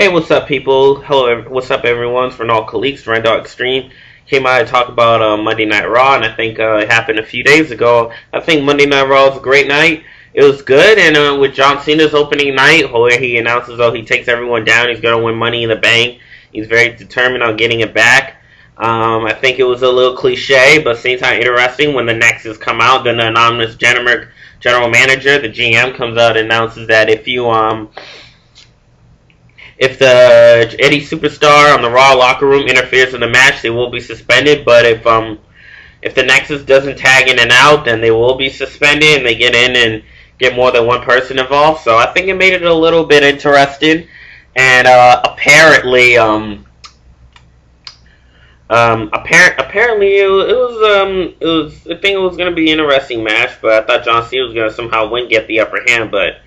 Hey, what's up, people? Hello, what's up, everyone? It's Renal Khaliq, Rendar Extreme. Came out to talk about Monday Night Raw, and I think it happened a few days ago. I think Monday Night Raw was a great night. It was good, and with John Cena's opening night, where he announces, he takes everyone down, he's going to win Money in the Bank. He's very determined on getting it back. I think it was a little cliche, but same time interesting when the Nexus come out. Then the anonymous general manager, the GM, comes out and announces that if the any superstar on the Raw locker room interferes in the match, they will be suspended. But if the Nexus doesn't tag in and out, then they will be suspended, and they get in and get more than one person involved. So I think it made it a little bit interesting. And apparently it was I think it was going to be an interesting match, but I thought John Cena was going to somehow get the upper hand, but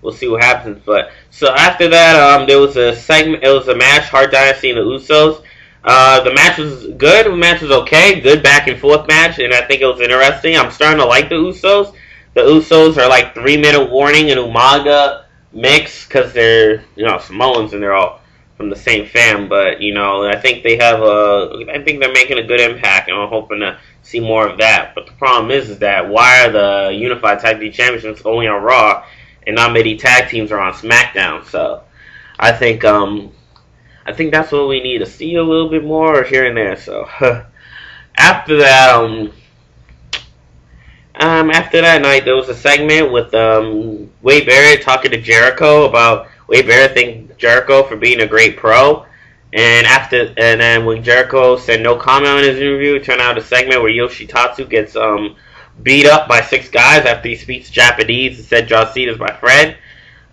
we'll see what happens. But so after that, there was a segment. It was a match: Hart Dynasty and the Usos. The match was good. The match was okay. Good back and forth match, and I think it was interesting. I'm starting to like the Usos. The Usos are like 3-minute warning and Umaga mix because they're Samoans and they're all from the same fam. But I think I think they're making a good impact, and I'm hoping to see more of that. But the problem is that why are the Unified Tag Team Championships only on Raw? And not many tag teams are on SmackDown, so I think that's what we need to see a little bit more here and there. So after that, after that night, there was a segment with Wade Barrett talking to Jericho about Wade Barrett thanking Jericho for being a great pro, and then when Jericho said no comment on his interview, it turned out a segment where Yoshitatsu gets beat up by 6 guys after he speaks Japanese and said John Cena's my friend.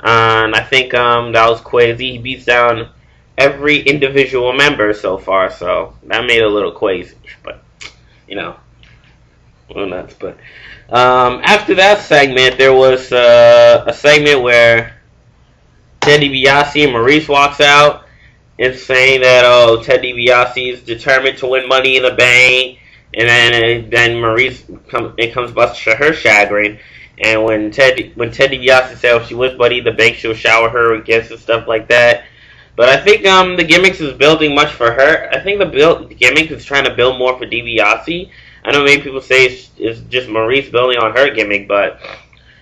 And I think that was crazy. He beats down every individual member so far, so that made it a little crazy. But, a little nuts. But after that segment, there was a segment where Ted DiBiase and Maurice walks out and saying that, Ted DiBiase is determined to win Money in the Bank. And then Maurice comes bust to her chagrin, and when Ted DiBiase said if she wins Money in the Bank, she'll shower her with gifts and stuff like that. But I think the gimmicks is building much for her. I think the gimmick is trying to build more for DiBiase. I know many people say it's just Maurice building on her gimmick, but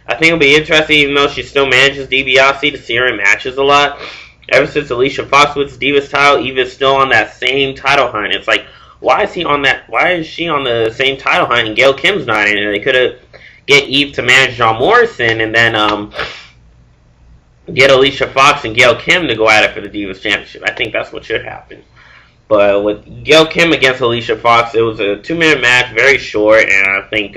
I think it'll be interesting, even though she still manages DiBiase, to see her in matches a lot. Ever since Alicia Fox wins Divas title, Eva's still on that same title hunt. It's like, why is she on the same title hunt and Gail Kim's not in it? They could have get Eve to manage John Morrison and then get Alicia Fox and Gail Kim to go at it for the Divas Championship. I think that's what should happen. But with Gail Kim against Alicia Fox, it was a 2-minute match, very short, and I think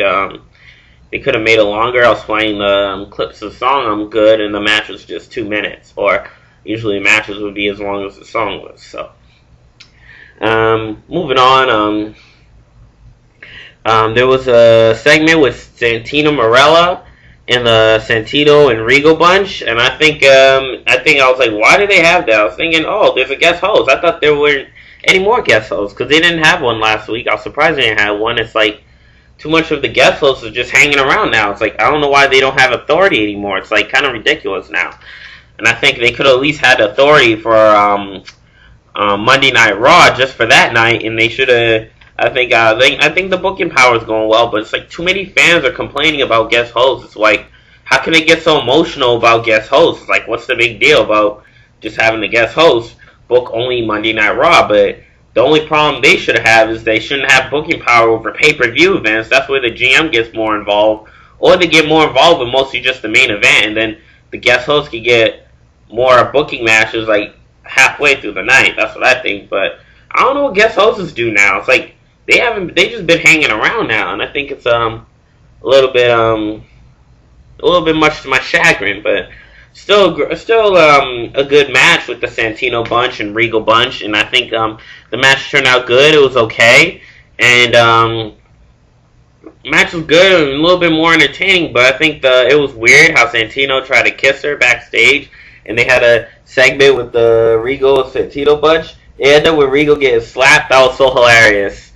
they could have made it longer. I was playing clips of the song I'm Good, and the match was just 2 minutes. Or usually matches would be as long as the song was. So moving on, there was a segment with Santino Marella and the Santino and Regal bunch, and I think I was like, why do they have that? I was thinking, there's a guest host. I thought there weren't any more guest hosts because they didn't have one last week. I was surprised they didn't have one. It's like too much of the guest hosts are just hanging around now. It's like I don't know why they don't have authority anymore. It's like kind of ridiculous now, and I think they could have at least had authority for Monday Night Raw just for that night, and they should have. I think the booking power is going well, but it's like too many fans are complaining about guest hosts. It's like, how can they get so emotional about guest hosts? It's like, what's the big deal about just having the guest host book only Monday Night Raw? But the only problem they should have is they shouldn't have booking power over pay-per-view events. That's where the GM gets more involved, or they get more involved with mostly just the main event, and then the guest host can get more booking matches like halfway through the night. That's what I think. But I don't know what guest hosts do now. It's like they just been hanging around now, and I think it's a little bit much to my chagrin, but still a good match with the Santino bunch and Regal bunch, and I think the match turned out good. It was okay, and match was good and a little bit more entertaining, but I think it was weird how Santino tried to kiss her backstage, and they had a segment with the Regal and Santino bunch. It ended up with Regal getting slapped. That was so hilarious.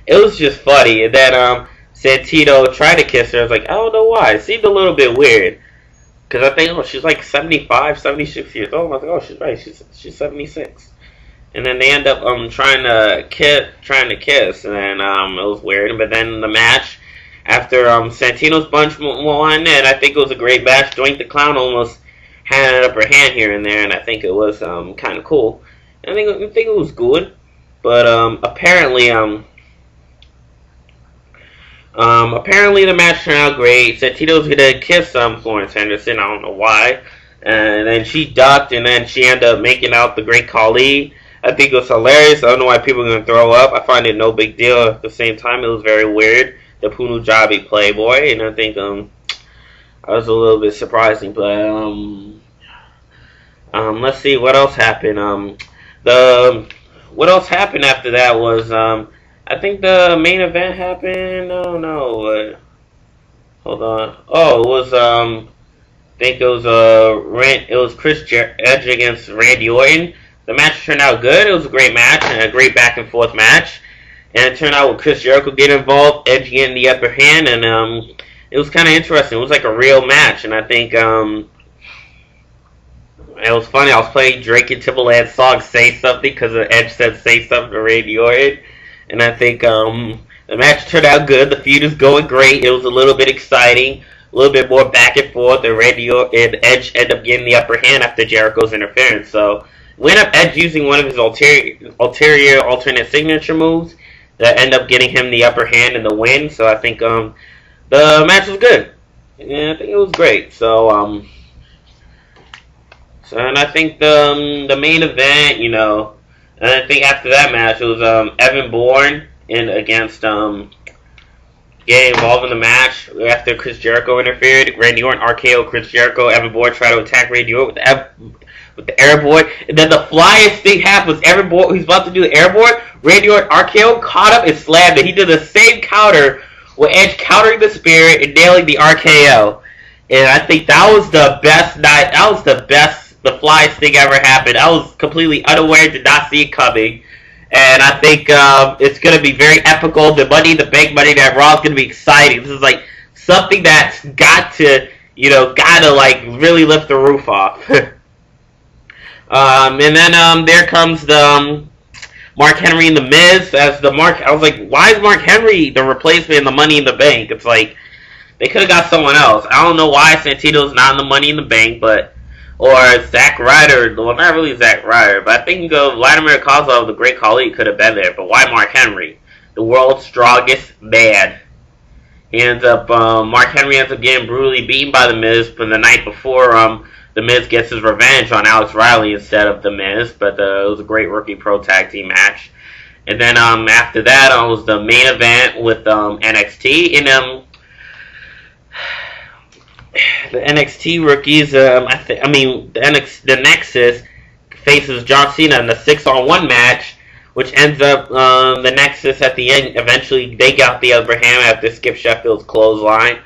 It was just funny, and then Santino tried to kiss her. I was like, I don't know why. It seemed a little bit weird. Because I think, oh, she's like 75, 76 years old. I was like, oh, she's right. She's 76. And then they end up trying to kiss, and then it was weird. But then the match after Santino's bunch won, and I think it was a great match. Doink the Clown almost had an upper hand here and there, and I think it was kind of cool. I think it was good, but apparently the match turned out great. Santino's gonna kiss Florence Henderson. I don't know why. And then she ducked, and then she ended up making out the Great Khali. I think it was hilarious. I don't know why people are gonna throw up. I find it no big deal. At the same time, it was very weird. The Punjabi Playboy, and I think I was a little bit surprising. But let's see what else happened. What else happened after that was I think the main event happened. Oh no, hold on. Oh, it was I think it was Chris Edge against Randy Orton. The match turned out good. It was a great match and a great back and forth match. And it turned out with Chris Jericho getting involved, Edge getting the upper hand, and it was kind of interesting. It was like a real match, and I think it was funny. I was playing Drake and Timbaland's song "Say Something" because Edge said "Say Something" to Randy Orton, and I think the match turned out good. The feud is going great. It was a little bit exciting, a little bit more back and forth, and Randy Orton and Edge end up getting the upper hand after Jericho's interference. So we end up Edge using one of his ulterior alternate signature moves that end up getting him the upper hand and the win. So I think the match was good. Yeah, I think it was great. So and I think the main event, and I think after that match it was Evan Bourne against getting involved in the match after Chris Jericho interfered. Randy Orton RKO Chris Jericho. Evan Bourne tried to attack Randy Orton with the airboard, and then the flyest thing happened was Evan Bourne, he's about to do the airboard. Randy Orton RKO caught up and slammed it. He did the same counter with Edge countering the spear and nailing the RKO. And I think that was the best night. That was the flyest thing ever happened. I was completely unaware, did not see it coming. And I think it's going to be very epical. The Money in the Bank Money Night Raw is going to be exciting. This is like something that's got to like really lift the roof off. And then there comes the Mark Henry and The Miz as I was like, why is Mark Henry the replacement in the Money in the Bank? It's like they could have got someone else. I don't know why Santino's not in the Money in the Bank, or Zack Ryder. Well, not really Zack Ryder, but I think Vladimir Kozlov, the Great Khali, could have been there. But why Mark Henry, the world's strongest man? Mark Henry ends up getting brutally beaten by The Miz from the night before. The Miz gets his revenge on Alex Riley instead of The Miz, but it was a great Rookie Pro Tag Team match. And then after that, was the main event with NXT. And the NXT rookies, the Nexus faces John Cena in the 6-on-1 match, which ends up the Nexus at the end. Eventually, they got the upper hand after Skip Sheffield's clothesline.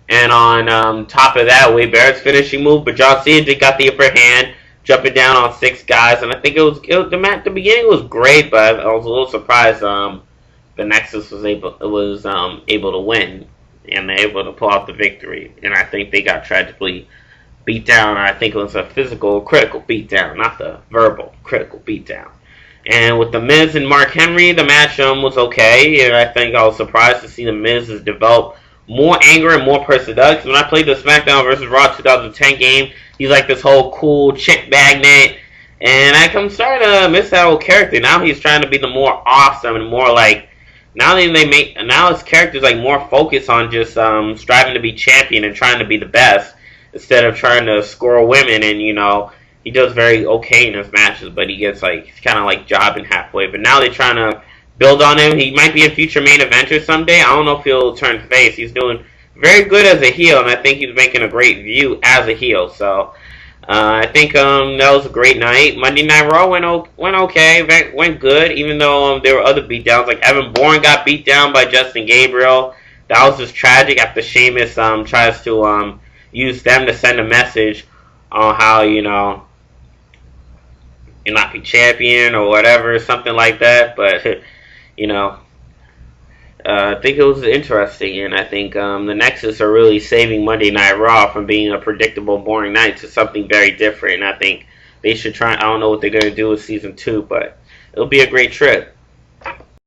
And on top of that, Wade Barrett's finishing move, but John Cena got the upper hand, jumping down on 6 guys. And I think the beginning was great, but I was a little surprised the Nexus was able to win, and they're able to pull out the victory. And I think they got tragically beat down. I think it was a physical, critical beatdown, not the verbal, critical beatdown. And with The Miz and Mark Henry, the match was okay. And I think I was surprised to see The Miz has developed more anger and more personality. When I played the SmackDown vs. Raw 2010 game, he's like this whole cool chick magnet. And I'm starting to miss that whole character. Now he's trying to be the more awesome and more like... Now his character's like more focused on just striving to be champion and trying to be the best instead of trying to score women. And he does very okay in his matches, but he gets he's kind of like jobbing halfway. But now they're trying to build on him. He might be a future main eventer someday. I don't know if he'll turn face. He's doing very good as a heel, and I think he's making a great view as a heel. So I think that was a great night. Monday Night Raw went okay, went good, even though there were other beatdowns. Like Evan Bourne got beat down by Justin Gabriel. That was just tragic after Sheamus tries to use them to send a message on how, you're not be champion or whatever, something like that. But, I think it was interesting, and I think the Nexus are really saving Monday Night Raw from being a predictable, boring night to something very different. And I think they should try. I don't know what they're going to do with season 2, but it'll be a great trip.